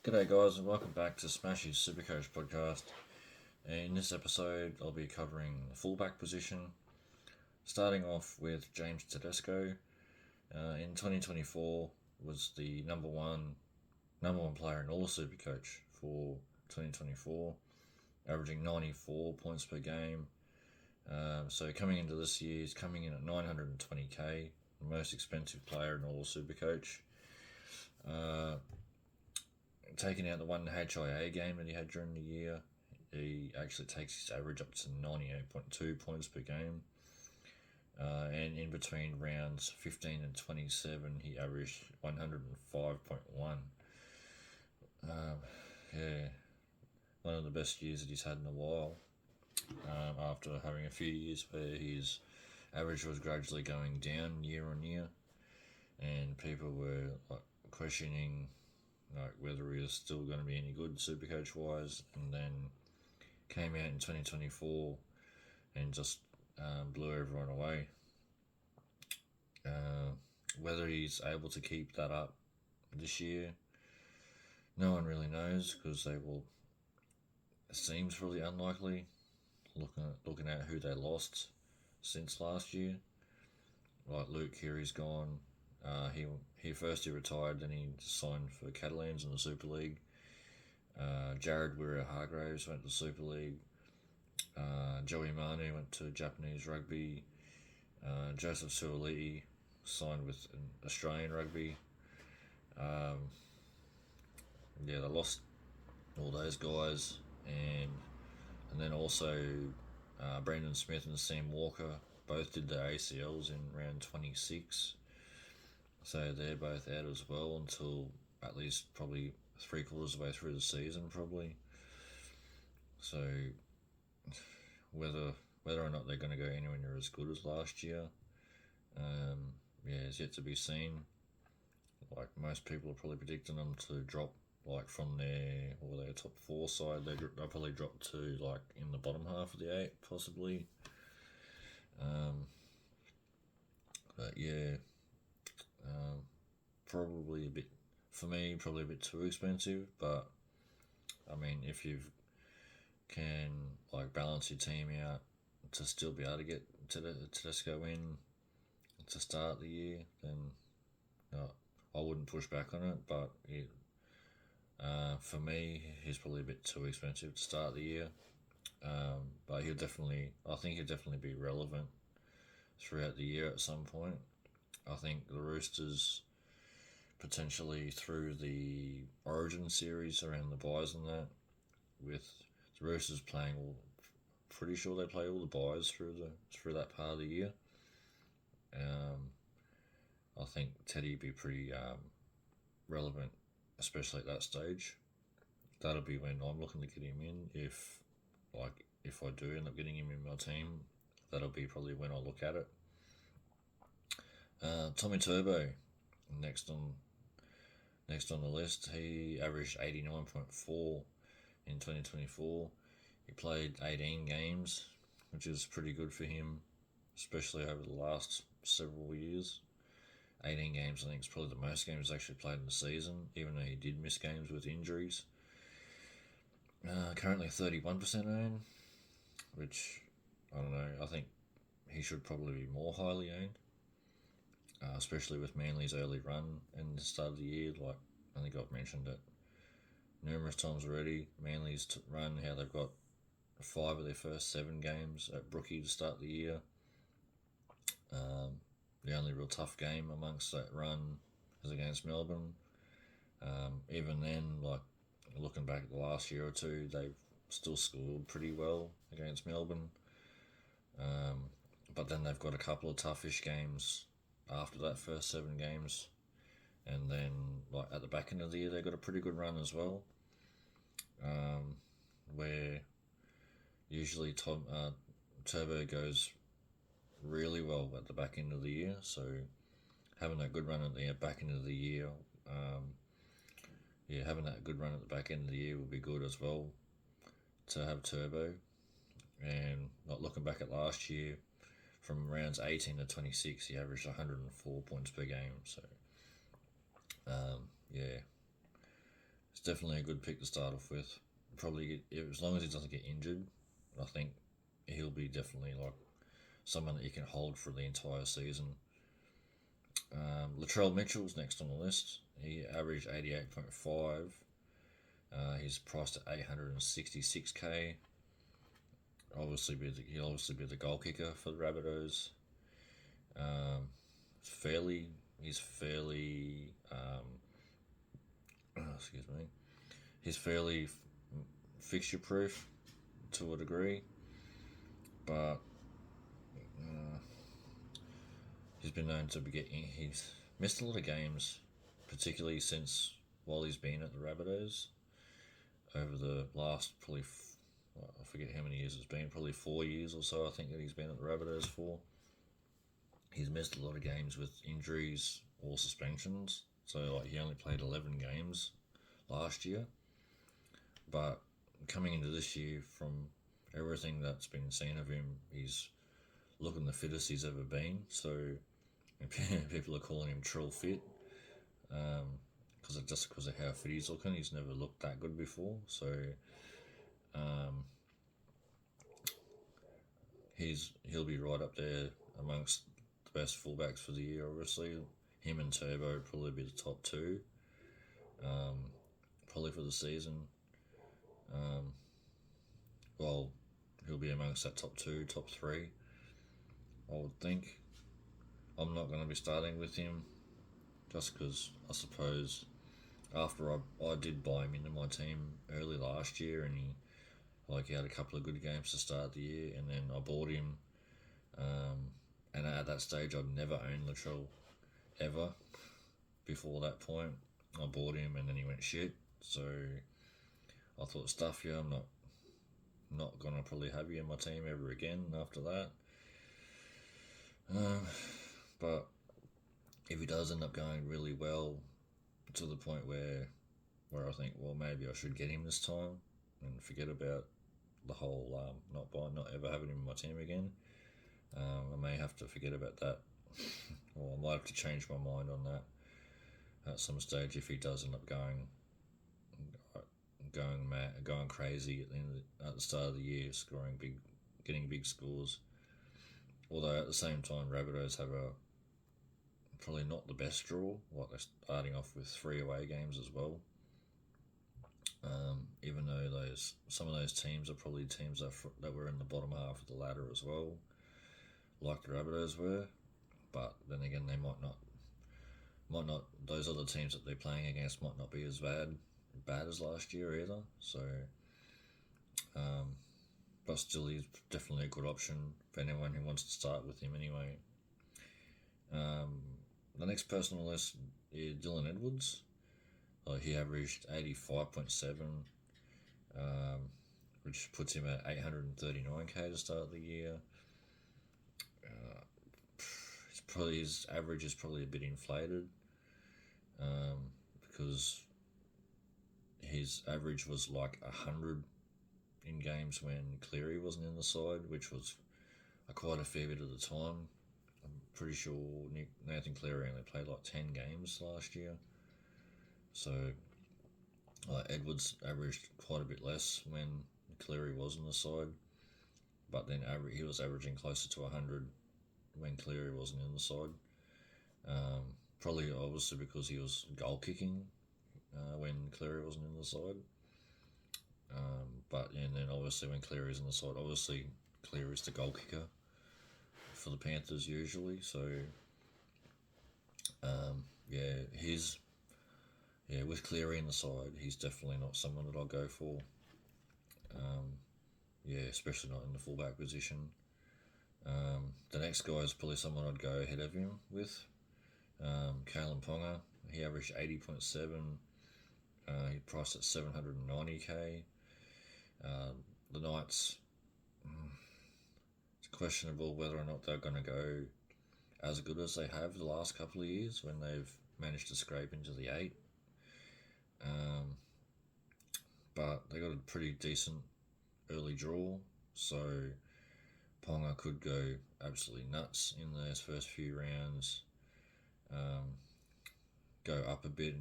G'day, guys, and welcome back to Smashy's Supercoach podcast. In this episode, I'll be covering the fullback position, starting off with James Tedesco. In 2024, was the number one player in all of Supercoach for 2024, averaging 94 points per game. So coming into this year, he's coming in at 920k, the most expensive player in all of Supercoach. Taking out the one HIA game that he had during the year, he actually takes his average up to 98.2 points per game. And in between rounds 15 and 27, he averaged 105.1. Yeah, one of the best years that he's had in a while. After having a few years where his average was gradually going down year on year, and people were questioning whether he was still going to be any good Supercoach wise, and then came out in 2024 and just blew everyone away. Whether he's able to keep that up this year, no one really knows, because it seems really unlikely. Looking at who they lost since last year, like Luke Keary's gone. He retired, then he signed for Catalans in the Super League. Jared Wirra-Hargraves went to the Super League. Joey Manu went to Japanese rugby. Joseph Suoliti signed with Australian rugby. They lost all those guys, and then also Brandon Smith and Sam Walker both did their ACLs in round 26. So they're both out as well until at least probably 3/4 of the way through the season, probably. So whether or not they're going to go anywhere near as good as last year, is yet to be seen. Like, most people are probably predicting them to drop from their top four side. They'll probably drop to in the bottom half of the eight, possibly. But yeah, probably a bit, for me, probably a bit too expensive. But I mean, if you can balance your team out to still be able to get Tedesco in to start the year, then I wouldn't push back on it. But for me, he's probably a bit too expensive to start the year. But I think he'll definitely be relevant throughout the year at some point. I think the Roosters, potentially through the Origin series around the buys and that, with the Roosters playing pretty sure they play all the buys through that part of the year. I think Teddy be pretty relevant, especially at that stage. That'll be when I'm looking to get him in. If I do end up getting him in my team, that'll be probably when I look at it. Tommy Turbo, next on the list. He averaged 89.4 in 2024. He played 18 games, which is pretty good for him, especially over the last several years. 18 games, I think, is probably the most games actually played in the season, even though he did miss games with injuries. Currently 31% owned, which, I don't know, I think he should probably be more highly owned, especially with Manly's early run in the start of the year. I think I've mentioned it numerous times already. Manly's run, how they've got 5 of their first 7 games at Brookie to start the year. The only real tough game amongst that run is against Melbourne. Even then, looking back at the last year or two, they've still scored pretty well against Melbourne. But then they've got a couple of toughish games after that first 7 games. And then, at the back end of the year, they got a pretty good run as well, where usually Turbo goes really well at the back end of the year. So having that good run at the back end of the year, having that good run at the back end of the year will be good as well to have Turbo. And looking back at last year, from rounds 18 to 26, he averaged 104 points per game. So it's definitely a good pick to start off with. Probably as long as he doesn't get injured, I think he'll be definitely like someone that you can hold for the entire season. Latrell Mitchell's next on the list. He averaged 88.5. He's priced at 866k. He'll obviously be the goal kicker for the Rabbitohs. Fairly, he's fairly, excuse me, he's fairly fixture proof to a degree, but he's been known to be getting. He's missed a lot of games, particularly since while he's been at the Rabbitohs over the last probably. I forget how many years it's been, probably 4 years or so I think that he's been at the Rabbitohs for. He's missed a lot of games with injuries or suspensions. So like he only played 11 games last year. But coming into this year, from everything that's been seen of him, he's looking the fittest he's ever been. So people are calling him Trill Fit. Because of how fit he's looking. He's never looked that good before. So he'll be right up there amongst the best fullbacks for the year. Obviously, him and Turbo would probably be the top two. Probably for the season. Well, he'll be amongst that top two, top three. I would think. I'm not going to be starting with him, just because I suppose after I did buy him into my team early last year, and he had a couple of good games to start the year, and then I bought him. And at that stage, I'd never owned Latrell ever. Before that point, I bought him, and then he went shit. So I thought, stuff you. I'm not gonna probably have you in my team ever again after that. But if he does end up going really well, to the point where I think, well, maybe I should get him this time and forget about the whole not ever having him in my team again. I may have to forget about that, or I might have to change my mind on that at some stage if he does end up going mad, going crazy at the start of the year, getting big scores. Although at the same time, Rabbitohs have probably not the best draw. They're starting off with 3 away games as well. Even though some of those teams are probably teams that were in the bottom half of the ladder as well, like the Rabbitohs were. But then again, they might not. Those other teams that they're playing against might not be as bad as last year either. So, but still, he's definitely a good option for anyone who wants to start with him anyway. The next person on the list is Dylan Edwards. He averaged 85.7, which puts him at 839k to start the year. His average is probably a bit inflated, because his average was like 100 in games when Cleary wasn't in the side, which was quite a fair bit at the time. I'm pretty sure Nathan Cleary only played like 10 games last year. So Edwards averaged quite a bit less when Cleary was on the side, but then he was averaging closer to 100 when Cleary wasn't in the side. Probably obviously because he was goal kicking when Cleary wasn't in the side. And then obviously when Cleary's in the side, obviously Cleary's the goal kicker for the Panthers usually. So with Cleary in the side, he's definitely not someone that I'll go for. Especially not in the fullback position. The next guy is probably someone I'd go ahead of him with. Kalen Ponga. He averaged 80.7. He priced at 790k. The Knights, it's questionable whether or not they're going to go as good as they have the last couple of years when they've managed to scrape into the 8. But they got a pretty decent early draw, so Ponga could go absolutely nuts in those first few rounds. Go up a bit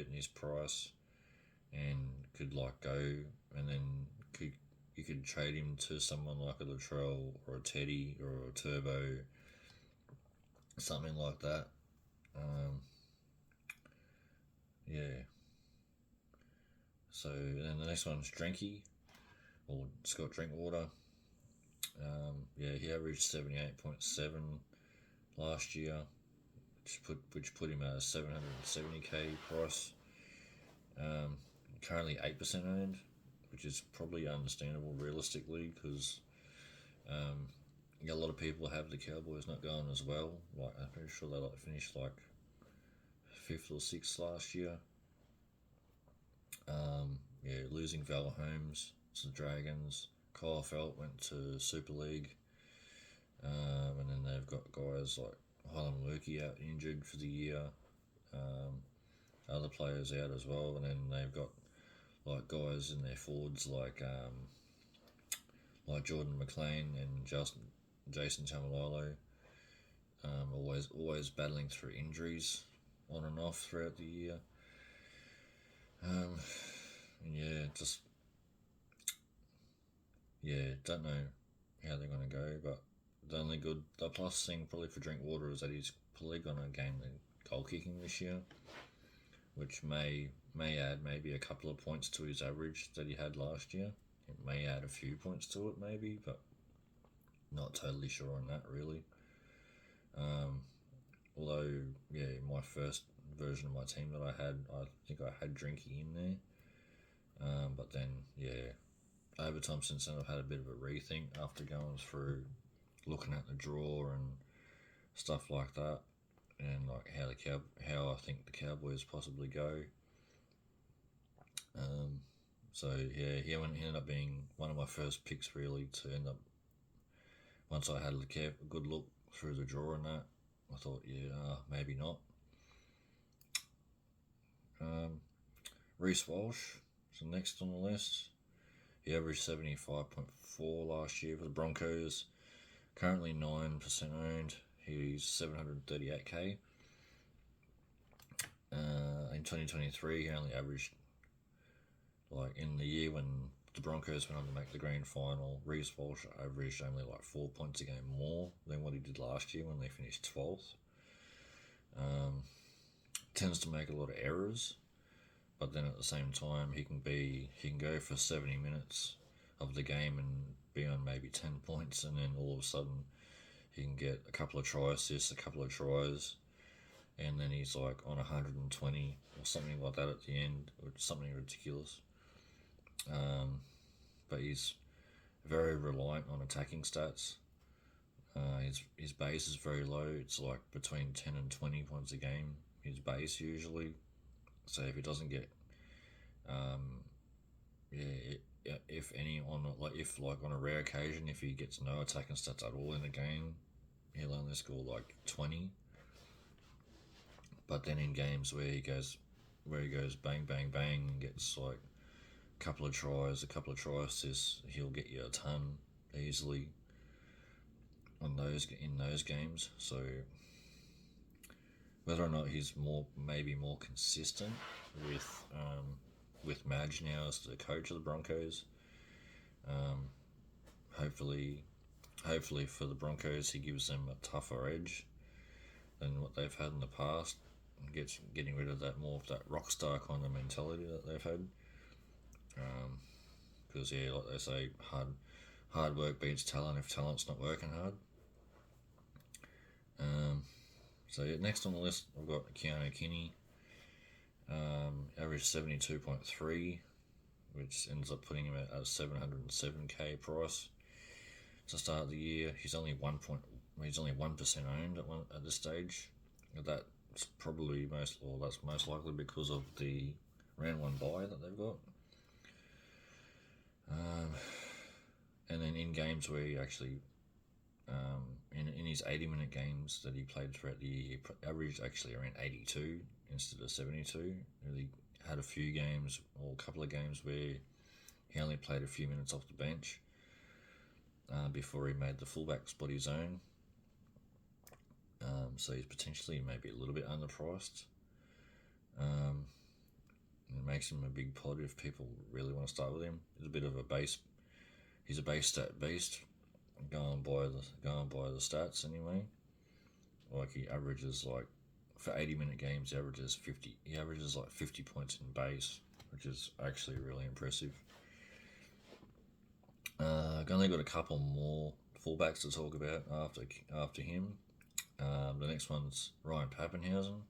in his price, and could like go, and then you could trade him to someone like a Latrell or a Teddy or a Turbo, something like that. Yeah. So then the next one's Drinky, or Scott Drinkwater. Yeah, he averaged 78.7 last year, which put him at a 770k price. Currently 8% owned, which is probably understandable realistically because a lot of people have the Cowboys not going as well. Like I'm pretty sure they finished like 5th or 6th last year. Yeah, losing Val Holmes to the Dragons. Kyle Felt went to Super League. And then they've got guys like Hylam Lukey out injured for the year. Other players out as well. And then they've got like guys in their forwards like Jordan McLean and Jason Tamalolo. Always battling through injuries on and off throughout the year. And don't know how they're going to go, but the plus thing probably for Drinkwater is that he's probably going to gain the goal kicking this year, which may add maybe a couple of points to his average that he had last year. It may add a few points to it maybe, but not totally sure on that really. Although, yeah, my first version of my team that I think I had Drinky in there. But then, yeah, over time since then I've had a bit of a rethink after going through looking at the draw and stuff like that, and like how I think the Cowboys possibly go. So yeah, he ended up being one of my first picks really to end up. Once I had a good look through the draw and that, I thought, maybe not. Reece Walsh is next on the list. He averaged 75.4 last year for the Broncos. Currently 9% owned. He's 738k. In 2023, he only averaged, like in the year when the Broncos went on to make the grand final, Reece Walsh averaged only like 4 points a game more than what he did last year when they finished 12th. Tends to make a lot of errors, but then at the same time he can go for 70 minutes of the game and be on maybe 10 points, and then all of a sudden he can get a couple of try assists, a couple of tries, and then he's like on 120 or something like that at the end, or something ridiculous. But he's very reliant on attacking stats. His base is very low. It's like between 10 and 20 points a game, his base usually. So if he doesn't get, if any on a rare occasion, if he gets no attacking stats at all in a game, he'll only score like 20. But then in games where he goes bang bang bang and gets like a couple of tries, a couple of try assists, he'll get you a ton easily in those games. So whether or not he's maybe more consistent with Madge now as the coach of the Broncos, hopefully for the Broncos he gives them a tougher edge than what they've had in the past, and getting rid of that rock star kind of mentality that they've had. Because like they say, hard work beats talent if talent's not working hard. So next on the list I've got Keanu Kinney. Average 72.3, which ends up putting him at a 707k price to start the year. He's only 1% owned at this stage. That's probably that's most likely because of the round 1 bye that they've got. And then in games where he actually, in his 80-minute games that he played throughout the year, he averaged actually around 82 instead of 72. He had a few games, or a couple of games, where he only played a few minutes off the bench before he made the fullback spot his own. So he's potentially maybe a little bit underpriced. It makes him a big pod if people really want to start with him. He's a bit of a base. He's a base stat beast. Going by the stats anyway. Like he averages like for 80-minute games, he averages 50. He averages like 50 points in base, which is actually really impressive. I've only got a couple more fullbacks to talk about after him. The next one's Ryan Pappenhausen.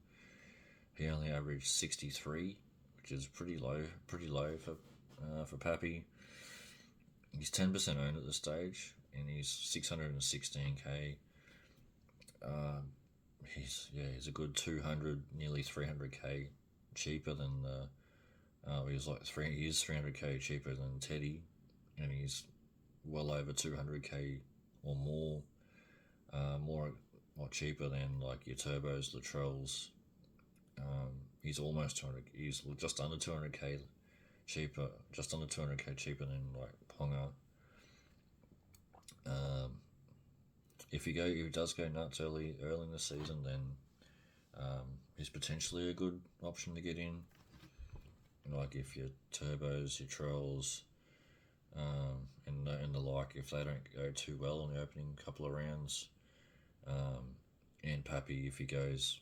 He only averaged 63, which is pretty low for Pappy. He's 10% owned at this stage, and he's 616k. He's a good 200, nearly 300k cheaper than the. He is 300k cheaper than Teddy, and he's well over 200k or more cheaper than like your Turbos, Latrells. He's almost 200. He's just under 200k cheaper, cheaper than like Ponga. If he does go nuts early in the season, then he's potentially a good option to get in. Like if your Turbos, your Trolls, and the like, if they don't go too well in the opening couple of rounds, and Pappy if he goes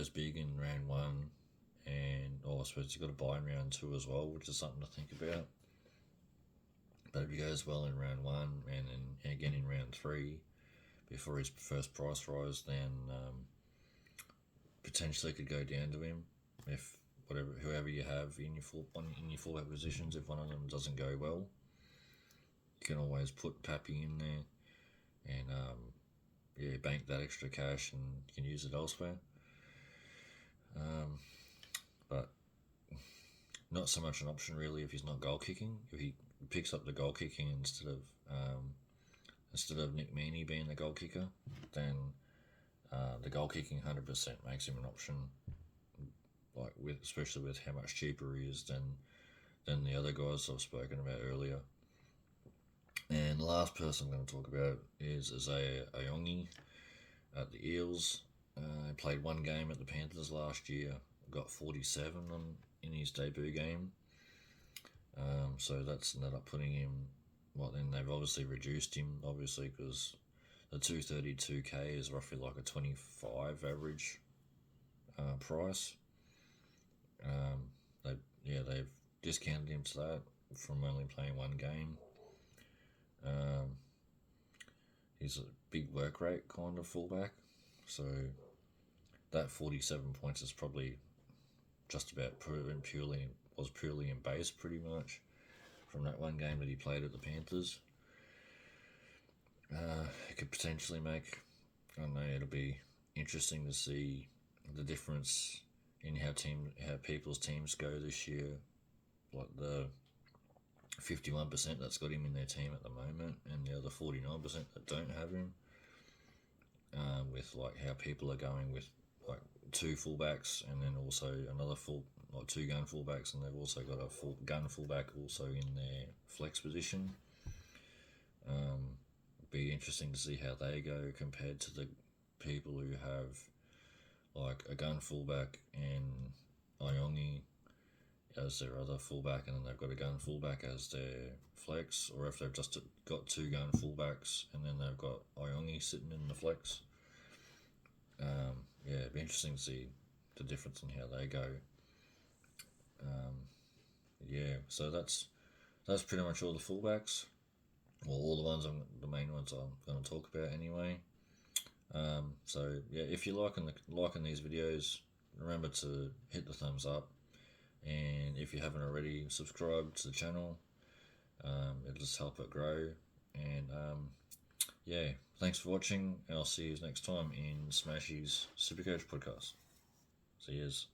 big in round 1, and I suppose he's got a buy in round 2 as well, which is something to think about. But if he goes well in round 1 and then again in round 3 before his first price rise, then potentially could go down to him if whoever you have in your fullback positions. If one of them doesn't go well, you can always put Pappy in there and bank that extra cash and you can use it elsewhere. But not so much an option really if he's not goal kicking. If he picks up the goal kicking instead of Nick Meaney being the goal kicker, then the goal kicking 100% makes him an option. Especially with how much cheaper he is than the other guys I've spoken about earlier. And the last person I'm going to talk about is Isaiah Ayongi at the Eels. He played one game at the Panthers last year, got 47 in his debut game. So that's ended up putting him. Well, then they've obviously reduced him, because the 232k is roughly like a 25 average price. They've discounted him to that from only playing one game. He's a big work rate kind of fullback, so that 47 points is probably just about purely in base pretty much from that one game that he played at the Panthers. It could potentially make, I don't know, it'll be interesting to see the difference in how people's teams go this year. Like the 51% that's got him in their team at the moment, and the other 49% that don't have him. With like how people are going with like 2 fullbacks, and then also another 2 gun fullbacks, and they've also got a full gun fullback also in their flex position. Be interesting to see how they go compared to the people who have like a gun fullback and Ayongi as their other fullback, and then they've got a gun fullback as their flex, or if they've just got 2 gun fullbacks and then they've got Ayongi sitting in the flex. It'd be interesting to see the difference in how they go. So that's pretty much all the fullbacks. Well, all the main ones I'm going to talk about anyway. If you're liking these videos, remember to hit the thumbs up, and if you haven't already, subscribe to the channel. It'll just help it grow. And thanks for watching. I'll see you next time in Smashy's Supercoach podcast. See yous.